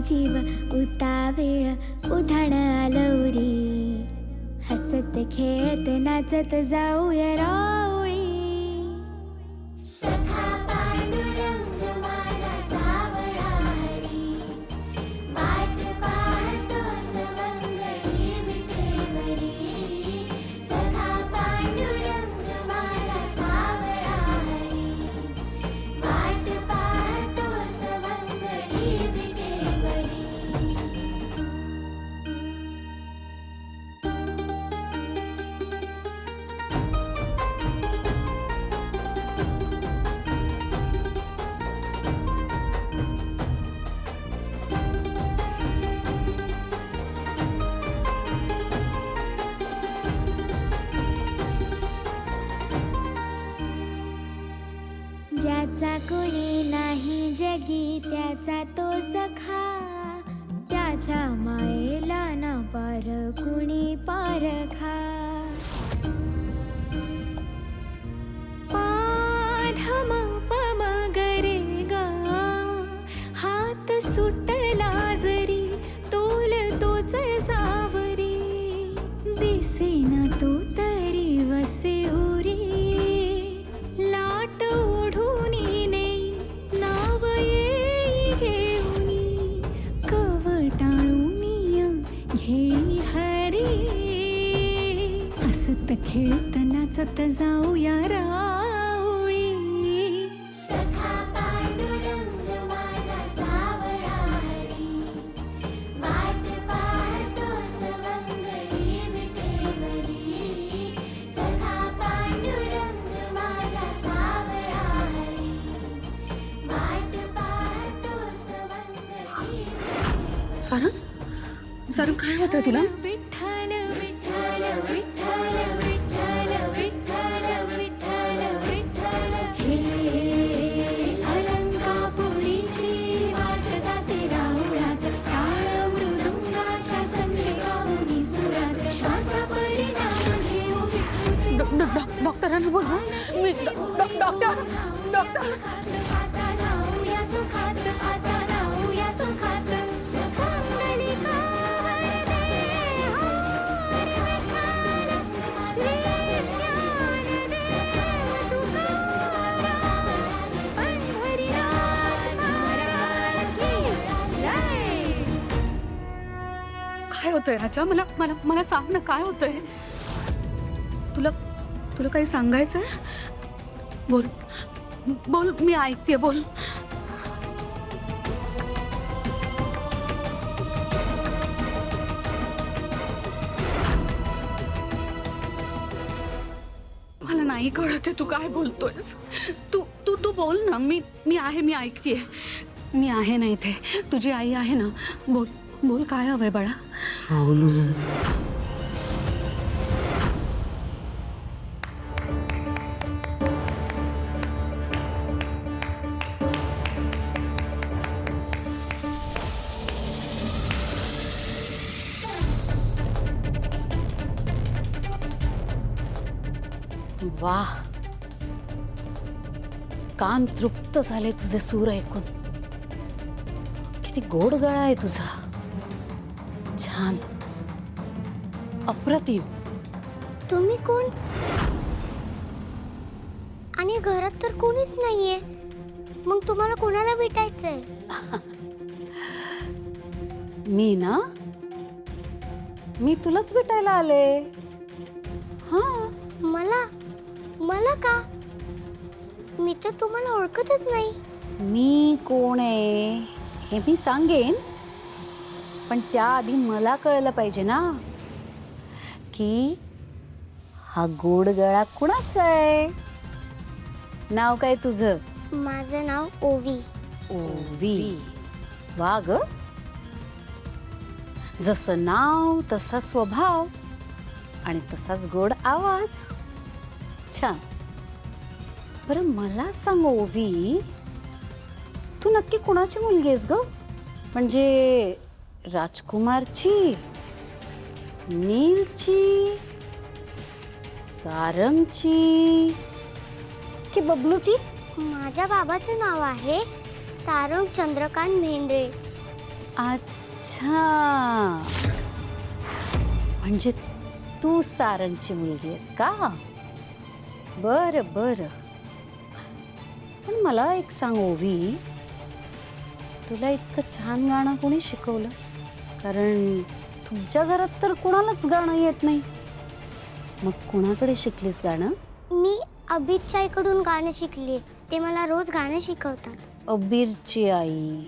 जीव उतावीळ उधाण आलौरी हसत खेळत नाचत जाऊया राऊळी सखा पांडुरंग माझा सावळा हरी वाट पाहतो सवंगडी विटेवरी सखा पांडुरंग माझा सावळा हरी वाट पाहतो सवंगडी विटेवरी ज्याचा कोणी नाही जगी त्याचा तो सखा त्याच्या मायेला ना पार कुणी पारखा पाधम पम गरे गा हात सुटला जरी तोल तोच सावरी दिसेना तो तरी वसे उरी लाट ओढूनी नेई नाव येई घेऊनी कवटाळूनी घेई हरी हसत खेळत नाचत जाऊया राऊळी सखा पांडुरंग माझा सावळा हरी वाट पाहतो सवंगडी विटेवरी सखा पांडुरंग माझा सावळा हरी वाट पाहतो सवंगडी सारंग सारंग काय होतंय तुला? विठ्ठल विठ्ठल विठ्ठल विठ्ठल विठ्ठल विठ्ठल विठ्ठल हे अलंकापुरीची वाट जाते राहुळात टाळ मृदुंगाच्या संगे गाऊनी सुरात श्वासा परिणाम घेऊ डॉक्टरांना बोलवा मी डॉक्टर डॉक्टर आता नाऊया सुखात आता नाऊया सुखात सुखांगलिका वरदे हो श्री विठ्ठल श्री ज्ञानदेव तुकाराम पंढरीनाथ महाराज की जय. काय होतंय राजा? मला मला मला सांग ना काय होतंय? तुला तुला काही सांगायचंय? बोल बोल मी ऐकते बोल. मला नाही कळत तू काय बोलतोयस. तू तू तू बोल ना. मी आहे, मी ऐकतेय. मी आहे ना इथे. तुझी आई आहे ना. बोल बोल काय हवंय बाळा? वाह, कान तृप्त झाले तुझे सूर ऐकून. किती गोड गळा आहे तुझा. छान, अप्रतिम. तुम्ही कोण? आणि घरात तर कोणीच नाहीये. मग तुम्हाला कोणाला भेटायचंय? मी ना, मी तुलाच भेटायला आले. हां. मला मला का? मी तर तुम्हाला ओळखतच नाही. मी कोण आहे हे मी सांगेन, पण त्याआधी मला कळलं पाहिजे ना की हा गोड गळा कुणाचा आहे. नाव काय तुझं? माझं नाव ओवी. ओवी. वा ग, जसं नाव तसा स्वभाव आणि तसाच गोड आवाज. छान. बरं मला सांग ओवी, तू नक्की कुणाची मुलगी आहेस ग? म्हणजे राजकुमारची, नीलची, सारंगची की बबलूची? माझ्या बाबाचं नाव आहे सारंग चंद्रकांत मेहेंद्रे. अच्छा, म्हणजे तू सारंगची मुलगी आहेस का? बरं बरं. पण मला एक सांग ओवी, तुला इतकं छान गाणं कोणी शिकवलं? कारण तुमच्या घरात तर कुणालाच गाणं येत नाही. मग कुणाकडे शिकलीस गाणं? मी अभितच्या आईकडून गाणं शिकले. ते मला रोज गाणं शिकवतात. अबीरची आई.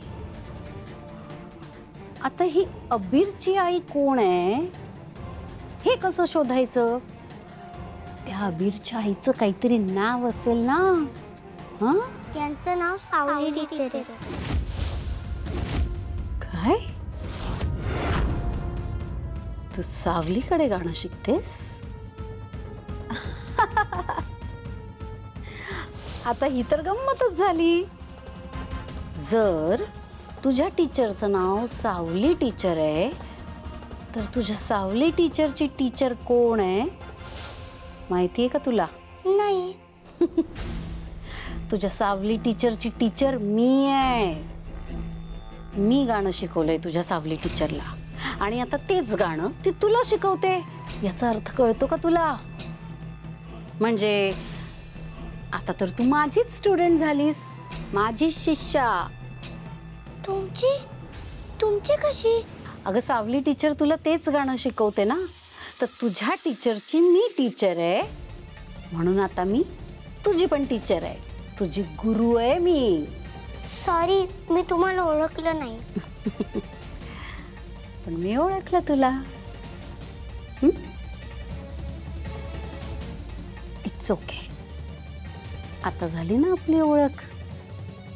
आता ही अबीरची आई कोण आहे हे कसं शोधायचं? त्या अबीरच्या आईचं काहीतरी नाव असेल ना? हं? त्यांचं नाव सावली टीचर आहे. काय? तू सावलीकडे गाणं शिकतेस? आता ही तर गंमतच झाली. जर तुझ्या टीचरचं नाव सावली टीचर आहे, तर तुझ्या सावली टीचरची टीचर कोण आहे माहिती आहे का तुला? नाही. तुझ्या सावली टीचरची टीचर मी आहे. मी गाणं शिकवलंय तुझ्या सावली टीचरला आणि आता तेच गाणं ती तुला शिकवते. याचा अर्थ कळतो का तुला? म्हणजे आता तर तू माझीच स्टुडंट झालीस, माझी शिष्या. तुमची कशी? अगं सावली टीचर तुला तेच गाणं शिकवते ना, तर तुझ्या टीचरची मी टीचर आहे, म्हणून आता मी तुझी पण टीचर आहे, तुझी गुरु आहे मी. सॉरी, मी तुम्हाला ओळखलं नाही. पण मी ओळखलं तुला. It's okay. आता झाली ना आपली ओळख,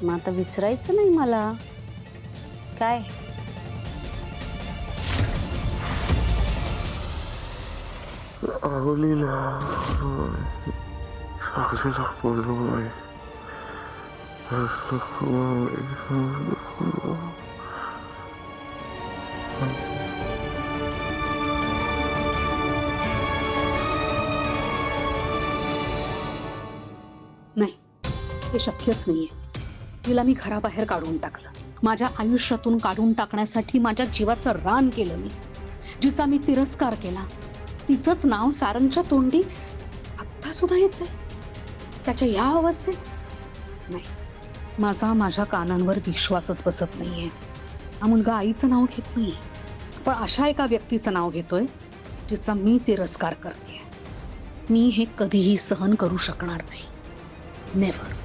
मग आता विसरायचं नाही मला. काय? सावलीला सावलीला बोलवलंय. नाही, हे शक्यच नाहीये. तिला मी घराबाहेर काढून टाकलं, माझ्या आयुष्यातून काढून टाकण्यासाठी माझ्या जीवाचं रान केलं मी. जिचा मी तिरस्कार केला, तिचंच नाव सारंगच्या तोंडी आत्ता सुद्धा येतंय, त्याच्या या अवस्थेत. नाही, माझ्या कानांवर विश्वासच बसत नाहीये. हा मुलगा आईचं नाव घेत नाहीये, पण अशा एका व्यक्तीचं नाव घेतोय जिचा मी तिरस्कार करते. मी हे कधीही सहन करू शकणार नाही. नेव्हर.